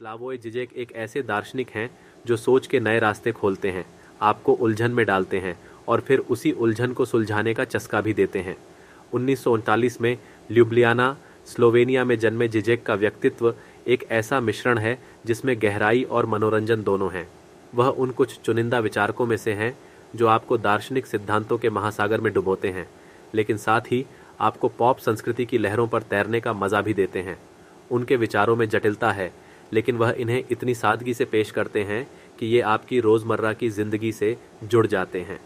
स्लावोय जिजेक एक ऐसे दार्शनिक हैं जो सोच के नए रास्ते खोलते हैं, आपको उलझन में डालते हैं और फिर उसी उलझन को सुलझाने का चस्का भी देते हैं। 1939 में ल्यूब्लियाना, स्लोवेनिया में जन्मे जिजेक का व्यक्तित्व एक ऐसा मिश्रण है जिसमें गहराई और मनोरंजन दोनों हैं। वह उन कुछ चुनिंदा विचारकों में से हैं जो आपको दार्शनिक सिद्धांतों के महासागर में डुबोते हैं, लेकिन साथ ही आपको पॉप संस्कृति की लहरों पर तैरने का मजा भी देते हैं। उनके विचारों में जटिलता है, लेकिन वह इन्हें इतनी सादगी से पेश करते हैं कि ये आपकी रोजमर्रा की जिंदगी से जुड़ जाते हैं।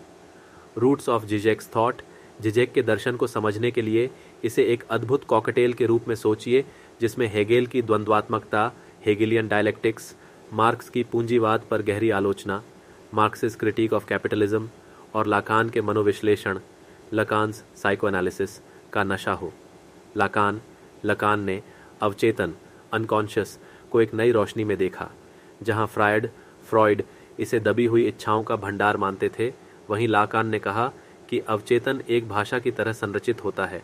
Roots of Zizek's thought. Zizek के दर्शन को समझने के लिए इसे एक अद्भुत कॉकटेल के रूप में सोचिए, जिसमें हेगेल की द्वंद्वात्मकता, हेगेलियन डायलेक्टिक्स, मार्क्स की पूंजीवाद पर गहरी आलोचना, मार्क्सिस्ट क्रिटिक ऑफ कैपिटलिज्म और लाकान के मनोविश्लेषण, लकान्स साइकोएनालिसिस का नशा हो। लकान ने अवचेतन, अनकॉन्शियस को एक नई रोशनी में देखा। जहां फ्रॉइड इसे दबी हुई इच्छाओं का भंडार मानते थे, वहीं लाकान ने कहा कि अवचेतन एक भाषा की तरह संरचित होता है।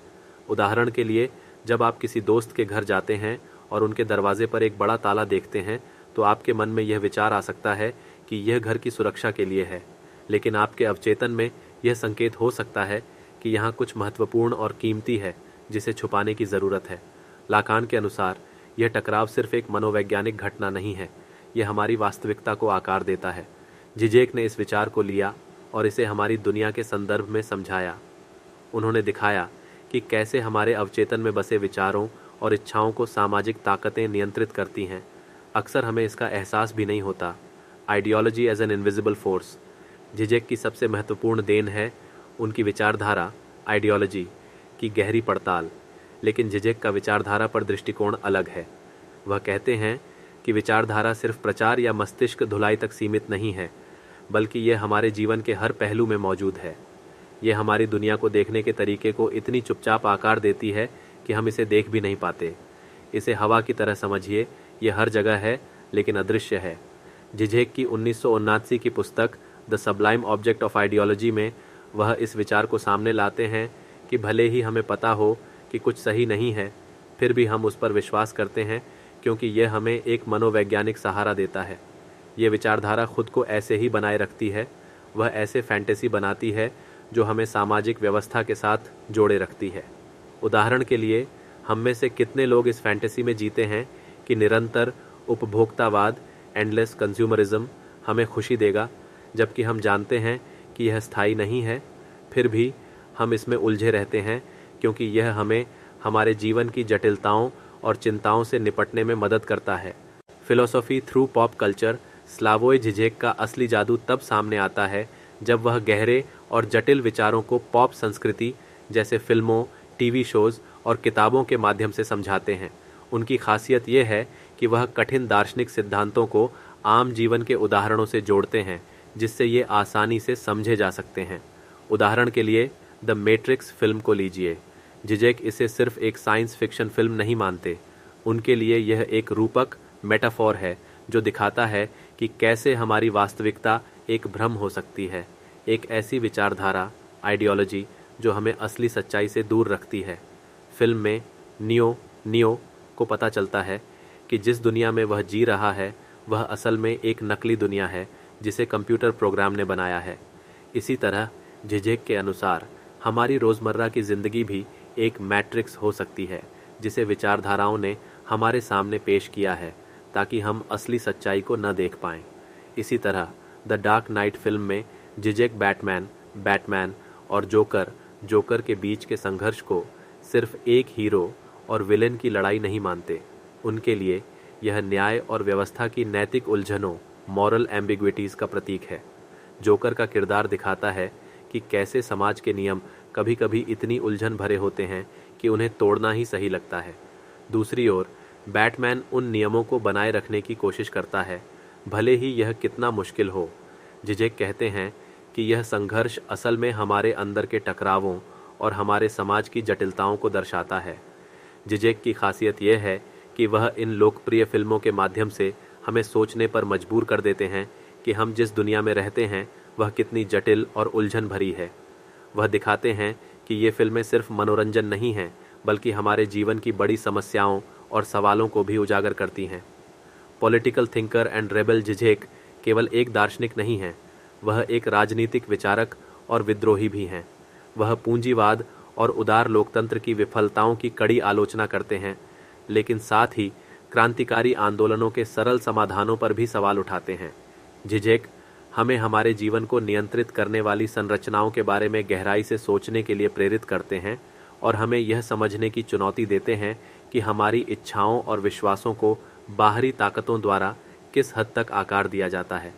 उदाहरण के लिए, जब आप किसी दोस्त के घर जाते हैं और उनके दरवाजे पर एक बड़ा ताला देखते हैं, तो आपके मन में यह विचार आ सकता है कि यह घर की सुरक्षा के लिए है, लेकिन आपके अवचेतन में यह संकेत हो सकता है कि यहाँ कुछ महत्वपूर्ण और कीमती है जिसे छुपाने की ज़रूरत है। लाकान के अनुसार यह टकराव सिर्फ एक मनोवैज्ञानिक घटना नहीं है, यह हमारी वास्तविकता को आकार देता है। जिजेक ने इस विचार को लिया और इसे हमारी दुनिया के संदर्भ में समझाया। उन्होंने दिखाया कि कैसे हमारे अवचेतन में बसे विचारों और इच्छाओं को सामाजिक ताकतें नियंत्रित करती हैं। अक्सर हमें इसका एहसास भी नहीं होता। Ideology as an invisible force. Zizek की सबसे महत्वपूर्ण देन है उनकी विचारधारा, आइडियोलॉजी की गहरी पड़ताल। लेकिन जिजेक का विचारधारा पर दृष्टिकोण अलग है। वह कहते हैं कि विचारधारा सिर्फ प्रचार या मस्तिष्क धुलाई तक सीमित नहीं है, बल्कि यह हमारे जीवन के हर पहलू में मौजूद है। यह हमारी दुनिया को देखने के तरीके को इतनी चुपचाप आकार देती है कि हम इसे देख भी नहीं पाते। इसे हवा की तरह समझिए, यह हर जगह है लेकिन अदृश्य है। जिजेक की 1979 की पुस्तक the Sublime object of ideology में वह इस विचार को सामने लाते हैं कि भले ही हमें पता हो कि कुछ सही नहीं है, फिर भी हम उस पर विश्वास करते हैं क्योंकि यह हमें एक मनोवैज्ञानिक सहारा देता है। ये विचारधारा खुद को ऐसे ही बनाए रखती है। वह ऐसे फैंटेसी बनाती है जो हमें सामाजिक व्यवस्था के साथ जोड़े रखती है। उदाहरण के लिए, हम में से कितने लोग इस फैंटेसी में जीते हैं कि निरंतर उपभोक्तावाद, एंडलेस कंज्यूमरिज्म हमें खुशी देगा, जबकि हम जानते हैं कि यह स्थायी नहीं है। फिर भी हम इसमें उलझे रहते हैं क्योंकि यह हमें हमारे जीवन की जटिलताओं और चिंताओं से निपटने में मदद करता है। Philosophy through pop culture. Slavoj Zizek का असली जादू तब सामने आता है जब वह गहरे और जटिल विचारों को पॉप संस्कृति जैसे फिल्मों, टीवी शोज और किताबों के माध्यम से समझाते हैं। उनकी खासियत यह है कि वह कठिन दार्शनिक सिद्धांतों को आम जीवन के उदाहरणों से जोड़ते हैं, जिससे ये आसानी से समझे जा सकते हैं। उदाहरण के लिए, द मैट्रिक्स फिल्म को लीजिए। जिजेक इसे सिर्फ एक साइंस फिक्शन फिल्म नहीं मानते। उनके लिए यह एक रूपक, मेटाफोर है जो दिखाता है कि कैसे हमारी वास्तविकता एक भ्रम हो सकती है। एक ऐसी विचारधारा, आइडियोलॉजी जो हमें असली सच्चाई से दूर रखती है। फिल्म में नियो को पता चलता है कि जिस दुनिया में वह जी रहा है वह असल में एक नकली दुनिया है जिसे कंप्यूटर प्रोग्राम ने बनाया है। इसी तरह जिजेक के अनुसार हमारी रोज़मर्रा की ज़िंदगी भी एक मैट्रिक्स हो सकती है जिसे विचारधाराओं ने हमारे सामने पेश किया है ताकि हम असली सच्चाई को न देख पाएं। इसी तरह द डार्क नाइट फिल्म में जिजेक बैटमैन और जोकर के बीच के संघर्ष को सिर्फ एक हीरो और विलेन की लड़ाई नहीं मानते। उनके लिए यह न्याय और व्यवस्था की नैतिक उलझनों, मॉरल एम्बिग्विटीज़ का प्रतीक है। जोकर का किरदार दिखाता है कि कैसे समाज के नियम कभी कभी इतनी उलझन भरे होते हैं कि उन्हें तोड़ना ही सही लगता है। दूसरी ओर बैटमैन उन नियमों को बनाए रखने की कोशिश करता है, भले ही यह कितना मुश्किल हो। जिजेक कहते हैं कि यह संघर्ष असल में हमारे अंदर के टकरावों और हमारे समाज की जटिलताओं को दर्शाता है। जिजेक की खासियत यह है कि वह इन लोकप्रिय फिल्मों के माध्यम से हमें सोचने पर मजबूर कर देते हैं कि हम जिस दुनिया में रहते हैं वह कितनी जटिल और उलझन भरी है। वह दिखाते हैं कि ये फिल्में सिर्फ मनोरंजन नहीं हैं, बल्कि हमारे जीवन की बड़ी समस्याओं और सवालों को भी उजागर करती हैं। पॉलिटिकल थिंकर एंड रेबल जिजेक केवल एक दार्शनिक नहीं हैं, वह एक राजनीतिक विचारक और विद्रोही भी हैं। वह पूंजीवाद और उदार लोकतंत्र की विफलताओं की कड़ी आलोचना करते हैं, लेकिन साथ ही क्रांतिकारी आंदोलनों के सरल समाधानों पर भी सवाल उठाते हैं। जिजेक हमें हमारे जीवन को नियंत्रित करने वाली संरचनाओं के बारे में गहराई से सोचने के लिए प्रेरित करते हैं और हमें यह समझने की चुनौती देते हैं कि हमारी इच्छाओं और विश्वासों को बाहरी ताकतों द्वारा किस हद तक आकार दिया जाता है।